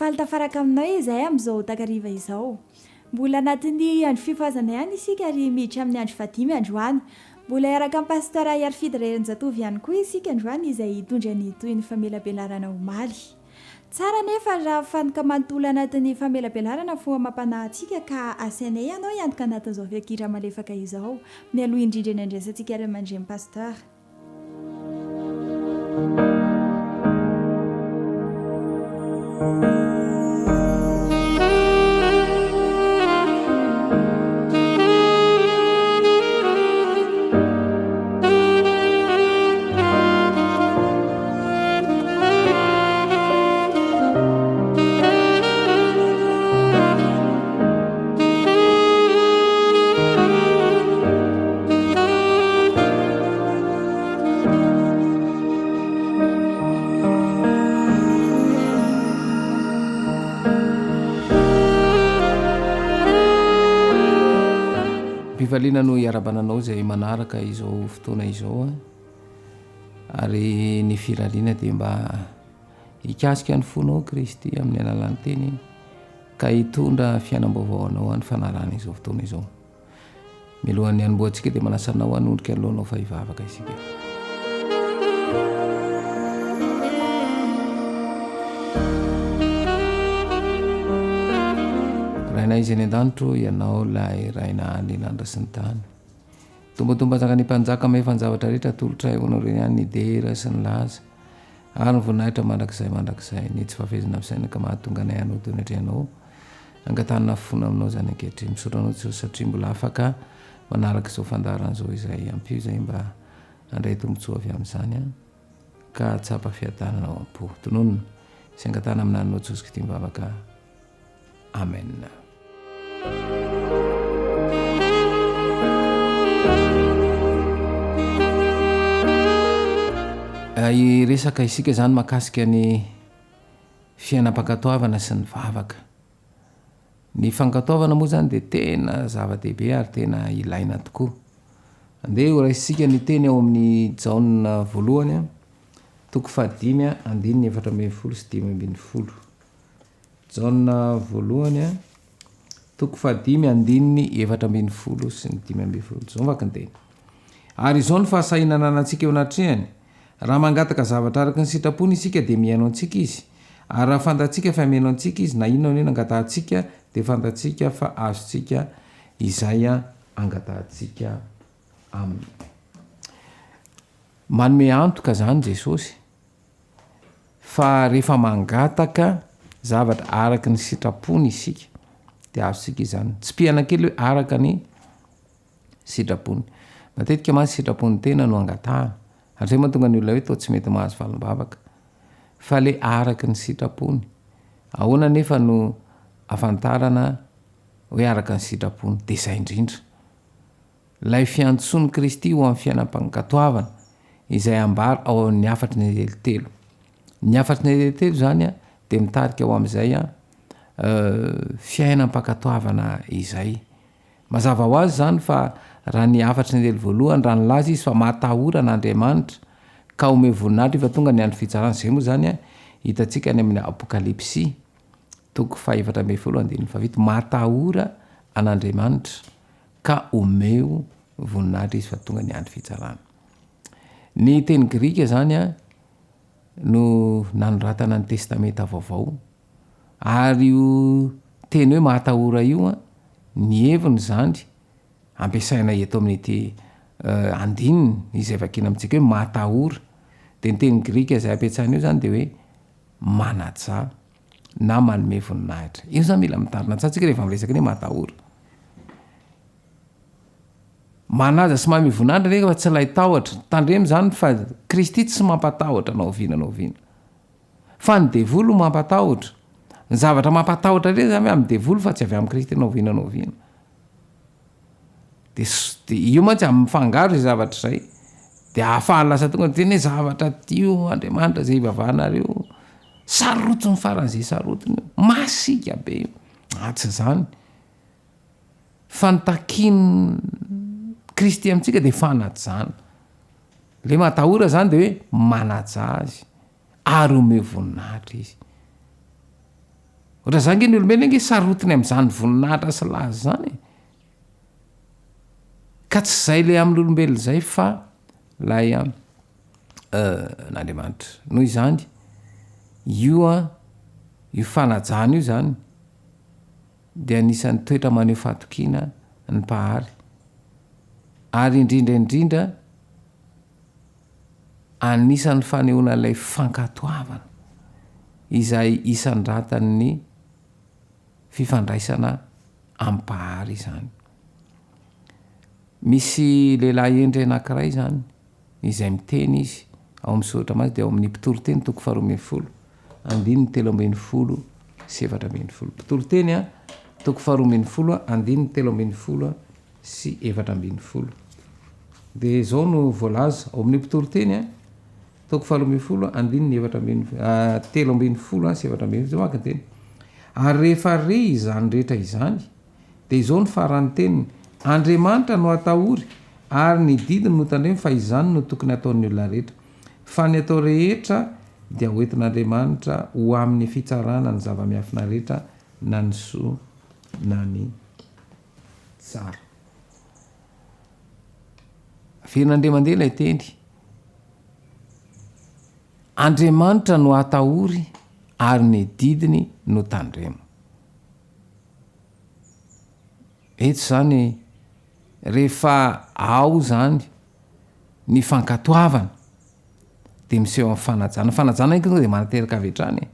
faly tafaraka aminao izahay amin'izao takariva izao. Mbola anatin'ny andro fifoazana ihany isika ary miditra amin'ny andro 5 androany. Mbola iaraka amin'ny pasteur Arfidy Renjatovy ihany koa isika androany izay hitondra ny toy ny famelabelarana omaly. Tsara nefa raha fanoka manontolo anatin'ny famelabelarana fo mampanahy antsika ka asainay ianao hiantoka anatin'izao feakira malefaka izao. Mialoha indrindra ny andrasantsika ray aman-dreny pasteur. Valina no iarabananao izay manaraka izao fotoana izao ary ny firaliana dia mba hikasika ny fonao Kristy amin'ny alalan'ny teny ka hitondra fiainam-baovao anao any fanarana izao fotoana izao. Mialohan'ny hanomboantsika dia manasanao hanondrika ny lohanao fa hivavaka isika. Raina izy any an-danitro ianao lay raina andelandra sy ny tany. Tombatomba zaka ny mpanjaka maefa ny zavatra rehetra tolotra onao reny ihany ny dera sy ny laza ary ny voninahitra mandrakizay ny tsy fafezana amin'ny saina ka mahatonga anay anao toy ny atrehanao angatanana fona aminao zany ankehitriny misaotra anao tsy satria mbola afaka manaraka izao fandaran'izao izay ampio izay mba handray tombotsoa avy amin'izany ka tsapa fiadanana ao am-po tononona sy angatana amin'anao Jesosy Kristy mivavaka. Amen. Iresaka isika zany makasika ny fiainam-pankatoavana sy ny vavaka. Ny fankatoavana moa zany dia tena zava-dehibe ary tena ilaina tokoa. Andeha ho raisitsika ny teny ao amin'ny Jaona voalohany 5:7-10 sy 5:10. Jaona voalohany 5:7-10 sy ny 5:10. Zao vaky ny teny. Ary izao ny fahasahinana anantsika eo anatrehany. Raha mangataka zavatra araka ny sitrapony isika dia mihaino antsika izy. Ary raha fantatsika fa mihaino antsika izy na inona ny angatahantsika dia fantatsika fa azontsika izay angatahantsika aminy. Manome antoka zany Jesosy fa rehefa mangataka zavatra araka ny sitrapony isika dia azontsika izany. Tsy piana-kely hoe araka ny sitrapony. Matetika mantsy sitrapony tena no angatahana. Ary mahatonga ny olona hoe toa tsy mety mahazo valim-bavaka. Fa le araka ny sitrapony. Ahoana nefa no afantarana hoe araka ny sitrapony dia izay indrindra. Lay fiantsony Kristy ho amin'ny fiainam-pankatoavana izay ambara ao amin'ny afatry ny elitelo. Ny afatry ny elitelo zany dia mitarika ao amin'izay fiainam-pankatoavana izay. Mazava ho azy zany fa raha ny afatry ny elo voalohany raha nilaza izy fa mahatahora n'Andriamanitra ka ome voninahitra efa tonga ny andro fitsarana. Izay moa zany hitantsika ny amin'ny Apokalipsy 4:12 mahatahora an'Andriamanitra ka omeo voninahitra izy fa tonga ny andro fitsarana. Ny teny Grika zany no nanoratana ny testamenta vaovao ary io teny hoe mahatahora io ny heviny zany ampiasaina eto amin'ity andininy izay vakina amintsika hoe mahatahora. Dia ny teny Grika izay ampiasaina io zany dia hoe manaja na manome voninahitra. Io zany mila mitarina tsika rehefa miresaka hoe mahatahora. Manaja sy manome voninahitra rehefa tsy lay tahotra. Tandremo zany fa Kristy tsy mampatahotra anao oviana. Fa ny devolo mampatahotra. Ny zavatra mampatahotra re zany amin'ny devolo fa tsy avy amin'ny Kristy anao oviana. Dia io mantsy amin'ny fangaro izay zavatra izay dia ahafahana lasa tonga ny teny hoe zavatra tio Andriamanitra izay ivavahanareo sarotiny faran'izay sarotiny masika be io. Tsy zany. Fa nitakiany Kristy amintsika dia fanajana. Le mahatahora zany dia hoe manaja azy ary omeo voninahitra izy. ohatra zange ny olombelona nge sarotiny am'izany voninahitra sy lazy zany ka tsy zay le amin'nyolombelona zay fa lay n'andriamanitra noho izany io fanajana io zany dia anisan'ny toetra maneho fahatokiana ny mpahary ary indrindraindrindra anisan'ny fanehoana ilay fankatoavana izay isan'ny ratan'ny fifandraisana ampahary izany. Misy lehilahy endry anankiray zany izay miteny izy ao amin'ny soratra mazy dia ao amin'ny mpitoroteny toko 12 andininy 13 sy 14. Mpitoroteny toko 12 andininy 13 sy 14. Dia zao no voalaza ao amin'ny mpitoroteny toko 12 andininy 13 sy 14 zao maka teny. Ary rehefa re izany rehetra izany dia izao ny farany teniny: Andriamanitra no atahory ary ny didiny no tandremy fa izany no tokony ataon'ny olona rehetra, fa ny atao rehetra dia hoentin'Andriamanitra ho amin'ny fitsarana ny zava-miafina rehetra na ny soa na ny tsara. Ferin'Andria mandeha ilay teny: Andriamanitra no atahory ary ny didiny no tandremo. Eto zany rehefa ao zany ny fankatoavana dia miseho amin'ny fanajana. Fanajana iny dia manateraka avy hatrany,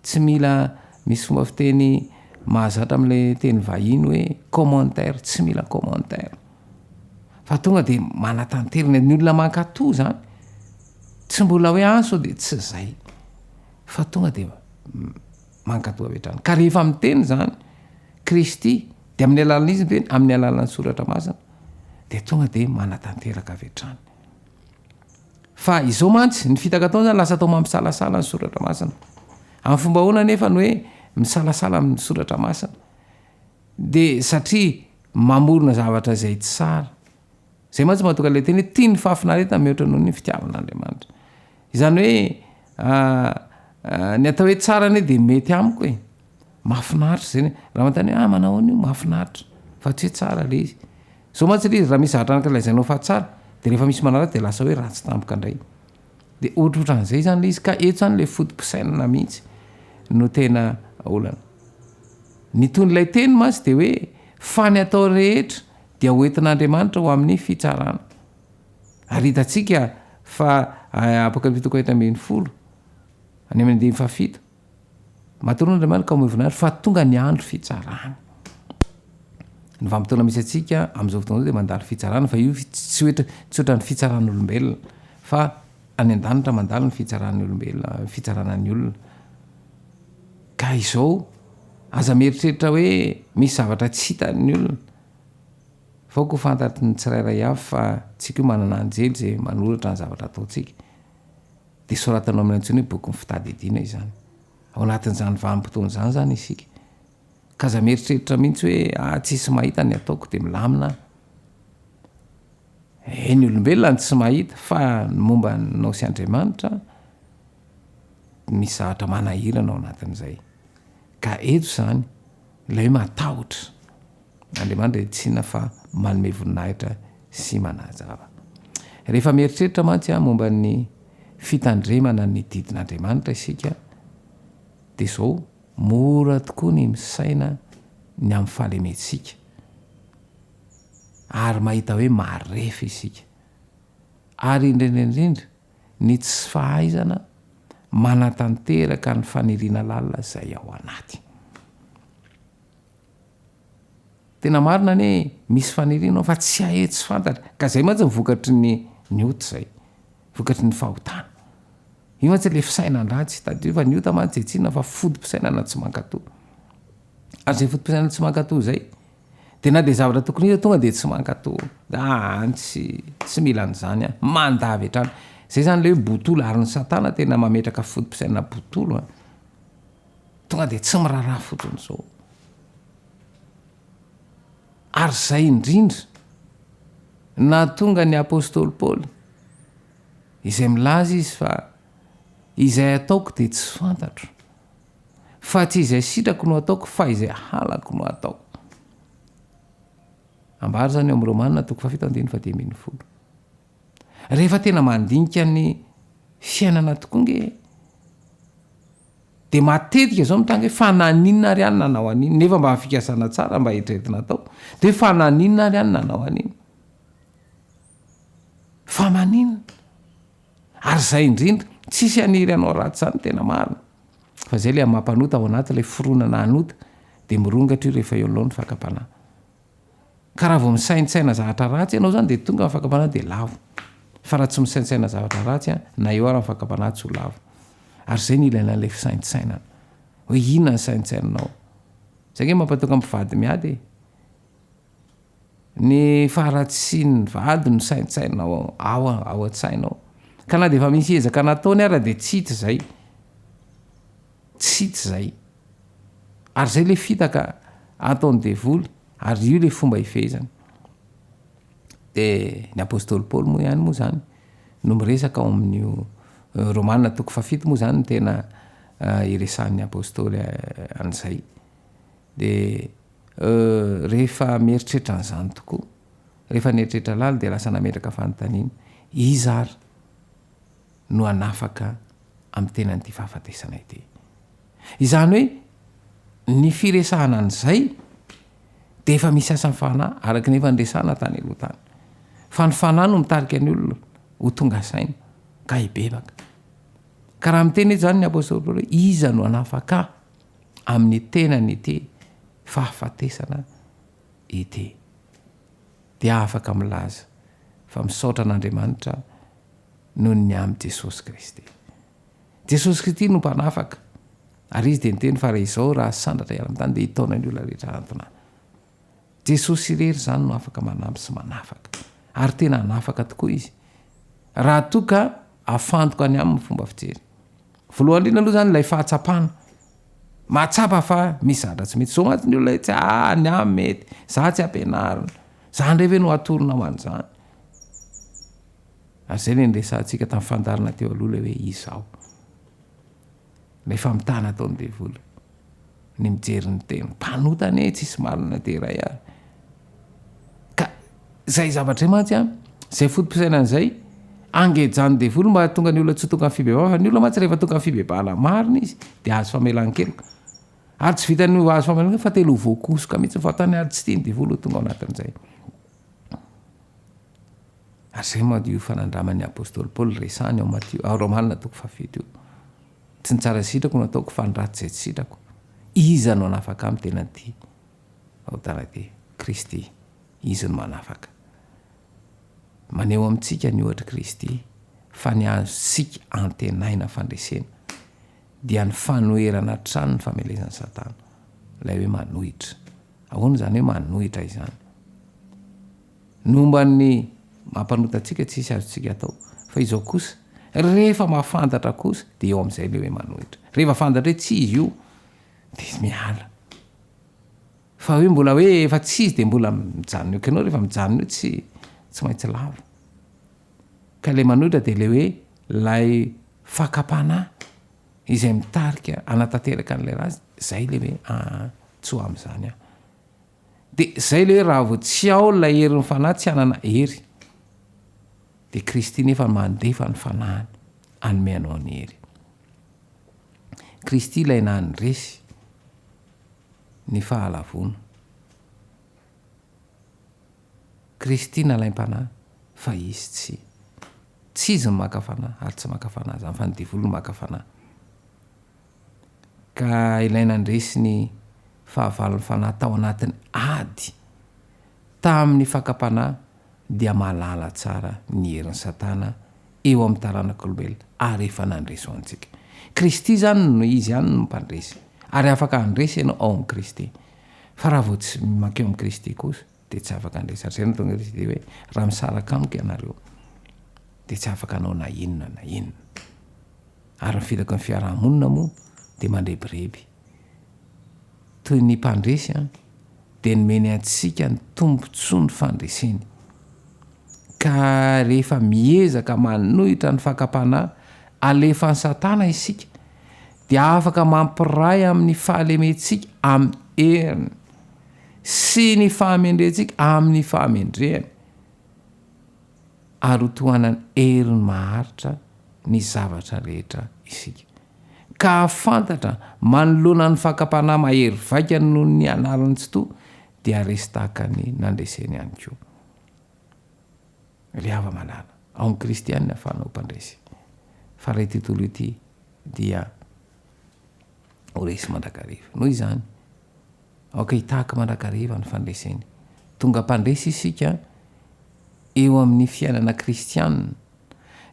tsy mila misy fomba fiteny mahazatra amin'ilay teny vahiny hoe commentaire, tsy mila commentaire fa tonga dia manatanterana. Ny olona mankatoa zany tsy mbola hoe aso dia tsy zay fa tonga dia mankatoa avy hatrany. Ka rehefa miteny zany Kristy dia amin'ny alalan'izy ny teny, amin'ny alalan'ny soratra masina, dia tonga dia manatanteraka avy hatrany. Fa izao mantsy ny fitaka ataony zany lasa atao mampisalasala ny soratra masina. Amin'ny fomba hoana nefa ny hoe misalasala amin'ny soratra masina dia satria mamorona zavatra izay tsara. Zay mantsy mahatonga ilay teny hoe tia ny fahafinaretana mihoatra noho ny fitiavan'Andriamanitra. Izany hoe ny atao hoe tsara anie dia mety amiko e, mahafinaritra zay. Raha mantany hoe manao an'io mahafinaritra fa tsy hoe tsara le izy. Zao mantsy le izy raha misy zavatra anankiray lazainao fa tsara dia rehefa misy manaratsy dia lasa hoe ratsy tampoka indray. Dia ohatrohatran'izay zany le izy. Ka eto zany le fotom-pisainana mihitsy no tena olana. Ny ton'ilay teny mantsy dia hoe fa ny atao rehetra dia hoentin'Andriamanitra ho amin'ny fitsarana. Ary hitantsika fa Apokalipsy 1:10 any amin'ny 7 matoron'Andriamanitra ka homevinahitra fa tonga ny andro fitsarana. Ny vanim-potoana misy atsika amin'izao fotoana dia mandalo fitsarana, fa io tsy ohatran'ny fitsaran'olombelona fa any an-danitra mandalo ny fitsaran'olombelona, fitsaranan'ny olona. Ka izao aza mieritreritra hoe misy zavatra tsy hitan'ny olona, faoko fantatry ny tsirairay avy fa tsika io manana anjely zay manoratra ny zavatra ataontsika. Dia soratanao amin'ny antsoina hoe boky ny fitadidiana izany. Ao anatin'izany vanim-potoana izany zany isika. Ka aza mieritreritra mihitsy hoe tsisy mahita ny ataoko dia milamina. Ny olombelona ny tsy mahita fa ny momba nao sy Andriamanitra misy zavatra manahirana ao anatin'izay. Ka eto zany ilay hoe matahotra Andriamanitra tsyna fa manome voninahitra sy manazava. Rehefa mieritreritra mantsy momba ny fitandremana ny didin'Andriamanitra isika dia zao mora tokoa ny misaina ny amin'ny fahalementsika ary mahita hoe marefy isika, ary indrindraindrindra ny tsy fahaizana manatanteraka ny faniriana lalina izay ao anaty. Tena marina ny misy faniriana fa tsy ahe tsy fantatra, ka zay mantsy mivokatry ny ota zay, vokatry ny fahotana. Io mantsy le fisainandratsy tadio fa ny ota mantsy etsina fa fodim-pisainana tsy mankatoa. Ary zay fodim-pisainana tsy mankatoa zay dia na dia zavatra tokony hita tonga dia tsy mankatoa. Tsy mila an'izany mandavy hatrany. Zay zany le hoe botolo ary ny satana tena mametraka fodim-pisainana botolo tonga dia tsy miraharaha fotsiny zao. Ary zay indrindra na tonga ny apôstôly Paoly izay milaza izy fa izay ataoko dia tsy fantatro fa tsy izay sitrako no ataoko fa izay halako no ataoko. Ambary zany eo amin'ny Romanina toko 7:10. Rehefa tena mandinika ny fiainana tokoa nge de matetika zao mitanga hoe fa naninona ary any nanao an'iny nefa mba hafikasana tsara mba hitretina tao de hoe fa naninona ary any nanao an'iny fa maninona ary zay indrindra tsisy aniry anao ratsy zany tena marina fa zay le mampanota ao anaty lay foronana anota de mirongatra io rehefa eo aloha ny fakapanahy ka raha vao misaintsaina zavatra ratsy ianao zany de tonga ny fakapanahy de lavo fa raha tsy misaintsaina zavatra ratsy a na eo ara ny fakapanahy tsy ho lavo ary zay ny ilaina an'lay fisaintsainana hoe inona ny saintsainanao zay nge mampatoka mpivady miady ny faratsy ny vady no saintsainao ao an-tsainao ka na de efa misy ezaka nataony ara de tsy hity zay ary zay le fitaka ataony devoly ary io le fomba ifezany de ny apôstôly Paoly moa ihany moa zany no miresaka ao amin'io Romanina toko 7 moa zany tena iresan'ny apôstôly an'izay de rehefa mieritreritra an'izany tokoa rehefa nieritreritra lala de lasa nametraka fanontaniana iza ary no anafaka amin'ny tenan'ity fahafatesana ity izany hoe ny firesahana an'izay de efa misy asan'ny fanahy araky nefa nresahana tany aloha tany fa ny fanahy no mitarika ny olona ho tonga saina ka hibebaka ka raha miteny zany ny apôstôly Paoly hoe iza no anafaka amin'ny tenany ity fahafatesana ity dia afaka milaza fa misaotra an'Andriamanitra noho ny amin'ny Jesosy Kristy. Jesosy Kristy no mpanafaka ary izy de niteny fa raha izao raha sandratra iala amin'ny tany de hitaona ny olona rehetra antona. Jesosy irery zany no afaka manampy sy manafaka ary tena anafaka tokoa izy raha toka afantoka any amin'ny fomba fijery. Voalohany indrindra aloha zany lay fahatsapana mahatsapa fa misy zavatra tsy mety zao mantsy ny olona tsy ny am mety za tsy ampianarina za ndray ve no atorona ho an'izany ary zay le nresantsika tamin'ny fandarina teo aloha le hoe izao lay famitana ataony devoly ny mijery ny teny mpanotany tsisy marina de ray ary ka zay zavatra mantsy a zay fotom-pisainan'izay angejany devoly mba tonga ny olona tsy tonga ny fibebahana ny olona mantsy rehefa tonga ny fibebahana marina izy de azo famelan-keloka ary tsy vitany azo famelan-keloka fa telo voakosoka mihitsy fa tany ary tsy tiany devoly ho tonga ao anatin'izay ary zay moa io fanandraman'ny apôstôly Paoly resahany ao Matthieu ao Romanina toko 7 io tsy ny tsara sitrako no ataoko fa ny ratsy zay tsy sitrako iza no anafaka amin'ny tenan'ity ao tanaty Kristy izy no manafaka maneho amintsika ny ohatra Kristy fa ny azosika antenaina fandresena dia ny fanoherana trano ny famelezan'ny Satana lay hoe manohitra ahoana zany hoe manohitra izany nomba ny mampanotatsika tsisy azontsika atao fa izao kosa rehefa mahafantatra kosa de eo amin'izay le hoe manohitra rehefa fantatra hoe tsy izy io de miala fa hoe mbola hoe efa tsy izy de mbola mijanona eo kanao rehefa mijanona eo tsy maintsy lava ka le manohitra de le hoe lay fakapanahy izay mitarika anatanteraka an'lay razy zay le hoe tsy ho am'izany aho de zay le hoe raha vao tsy ao lay herin'ny fanahy tsy anana hery de Kristy nefa mandefa ny fanahiny anome anao ny hery. Kristy ilay nandresy ny fahalavona. Kristy nalaim-panahy fa izy tsy izy ny maka fanahy ary tsy maka fanahy zany fa ny devoly no maka fanahy. Ka ilay nandresy ny fahavalon'ny fanahy tao anatin'ny ady tamin'ny fakapanahy dia malala tsara ny herin'ny Satana eo amin'ny taranak'olombelona ary efa nandresy ho antsika. Kristy zany no izy ihany no mpandresy ary afaka andresy ianao ao amin'ny Kristy fa raha vao tsy makeo amin'ny Kristy kosa de tsy afaka andresy ary zay no tonga Kristy hoe raha misaraka amiko ianareo de tsy afaka anao na inona ary mifitaka ny fiarahamonina moa de mandrebireby toy ny mpandresy de nomeny antsika ny tombontsoa ny fandreseny ka rehefa miezaka manohitra ny fakapanahy alefa ny Satana isika dia afaka mampiray amin'ny fahalementsika amin'ny heriny sy ny fahamendrentsika amin'ny fahamendrehany ary hotohanany heriny maharitra ny zavatra rehetra isika ka afantatra manoloana ny fakapanahy mahery vaika noho ny analany tsy to dia resy tahaka ny nandreseny ihany koa ry hava malala ao amin'ny kristianina afanao mpandresy fa ray tontolo ity dia ho resy mandrakariva noho izany aoka hitahaka mandrakariva ny fandreseny tonga mpandresy isika eo amin'ny fiainana kristianina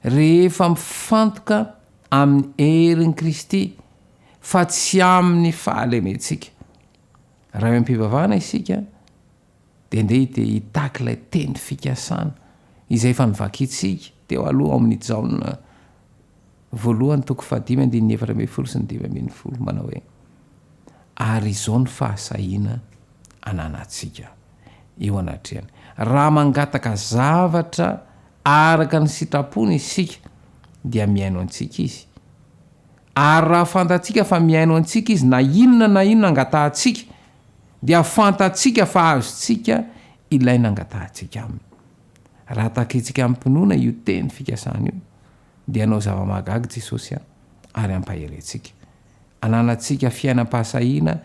rehefa mifantoka amin'ny herin'i Kristy fa tsy amin'ny fahalementsika raha eo am-pivavahana isika dia ndeha dia hitaka ilay teny fikasana izay efa nivakitsika teo aloha ao amin'ny Jaona voalohany toko 5:4 sy 5:10 manao hoe ary izao ny fahasahiana ananantsika eo anatrehany raha mangataka zavatra araka ny sitrapony isika dia miaino antsika izy ary raha fantatsika fa miaino antsika izy na inona angatahantsika dia fantatsika fa azotsika ilay nangatahantsika aminy raha takitsika ampinoana io teny fikasana io dia anao zava-mahagaga Jesosy ary ampaherentsika ananatsika fiainam-pahasahiana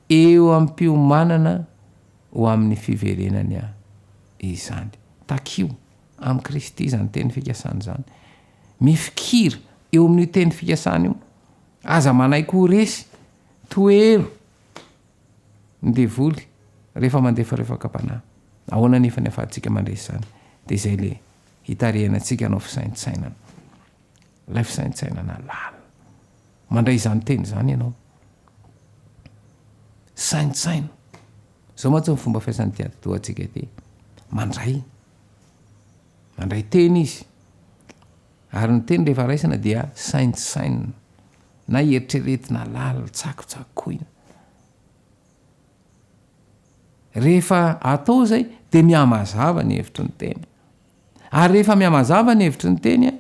eo am-piomanana ho amin'ny fiverenany izany takio amin'ny Kristy zany teny fikasana zany mifikira eo amin'io teny fikasana io aza manaiky ho resy toero ny devoly rehefa mandefa rehefa kapanahy ahoana nefa ny afahantsika mandresy zany dia izay le hitarehana antsika anao fisaintsainana ilay fisaintsainana lala mandray izany teny zany ianao saintsaina zao mantsy ny fomba fiasan'ny tiatoantsika ity mandray teny izy ary ny teny rehefa raisana dia saintsaina na eritreretina lala tsakotsakoina rehefa atao zay dia mihamazava ny hevitry ny teny ary rehefa mihamazava ny hevitry ny teny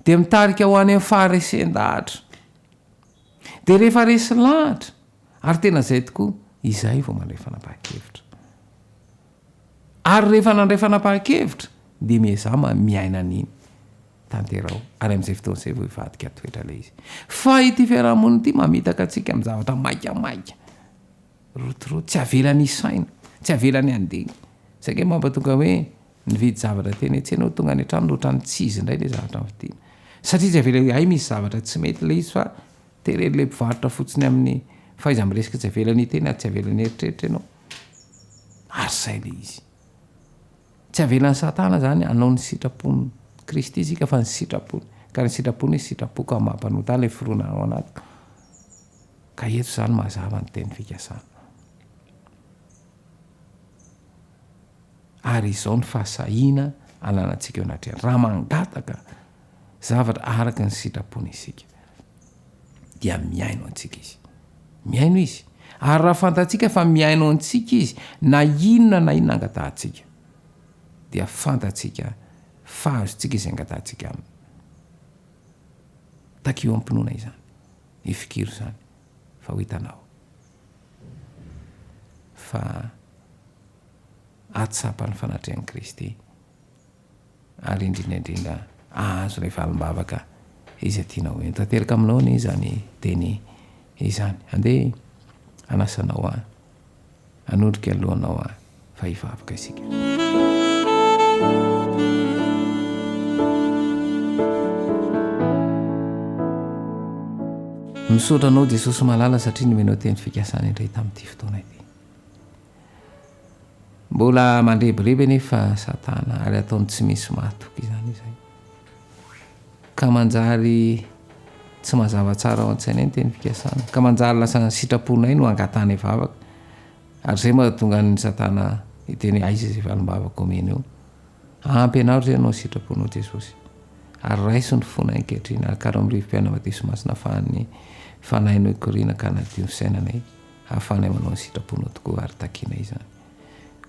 dia mitarika ho any amin'ny faharesen-dahatra dia rehefa resy lahatra ary tena zay tokoa izay vao mandray fanapahan-kevitra ary rehefa nandray fanapahan-kevitra dia miezama miaina an'iny tanterao ary amin'izay fotoan'izay vao hivadika toetra ilay izy fa ity fiarahamonina ity mamitaka antsika amin'ny zavatra maikamaika rotoroto tsy avelany isaina tsy avelany andigny saika mampatonga hoe nividy zavatra teny etsena tonga any an-trano loatra ny tsizy indray le zavatra mividiana satria tsy avela ay misy zavatra tsy mety le izy fa tereny le mpivarotra fotsiny amin'ny faiza miresika tsy avelany teny ary tsy avelany eritreritra ianao ary zay le izy tsy avelany satana zany anao ny sitrapony Kristy isika fa ny sitrapony ka ny sitrapony izy sitrapoko amin'ny mampanota le firona ao anaty ka eto zany mazava ny teny fikasana ary izao ny fahasahiana ananantsika eo anatrehany raha mangataka zavatra araka ny sitrapony isika dia miaino antsika izy miaino izy ary raha fantatsika fa miaino antsika izy na inona angatahantsika dia fantatsika fa azotsika izy angatahantsika aminy takio ampinoana izany ifikiro zany fa ho hitanao fa atsapany fanatrehan'i Kristy ary indrindraindrindra azo ilay valim-bavaka izy tianao hoe tanteraka aminao ny zany teny izany andeha anasanao anondrika alohanao fa hivavaka isika misaotra anao Jesosy malala satria nomenao teny fikasana indray tamin'ity fotoana ity mbola mandrebireby nefa satana ary ataony tsy misy mahatoky izany izay ka manjary tsy mazava tsara ao an-tsaina ny teny fikasana ka manjary lasa sitraponay no angatany vavaka ary zay mahatonga ny satana iteny aiza izay valim-bavaka omeny eo ampy anao zay anao sitraponao Jesosy ary raiso ny fona ankehitriny ary karaha mirivim-piaina mateso masina fahany fanahinao ikorina ka nadio sainanay hahafanay manao ny sitraponao tokoa ary takina izany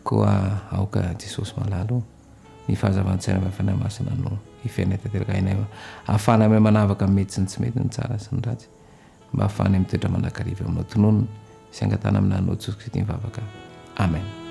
koa aoka Jesosy malalo ny fahazavan-tsaina vafana masina no hifiainay tanteraka hainay ahafana me manavaka mety sy ny tsy mety ny tsara sy ny ratsy mba hafany amin'ny toetra mandrakariva aminao tononona sy angatana aminanao Jesosy Kristy mivavaka. Amen.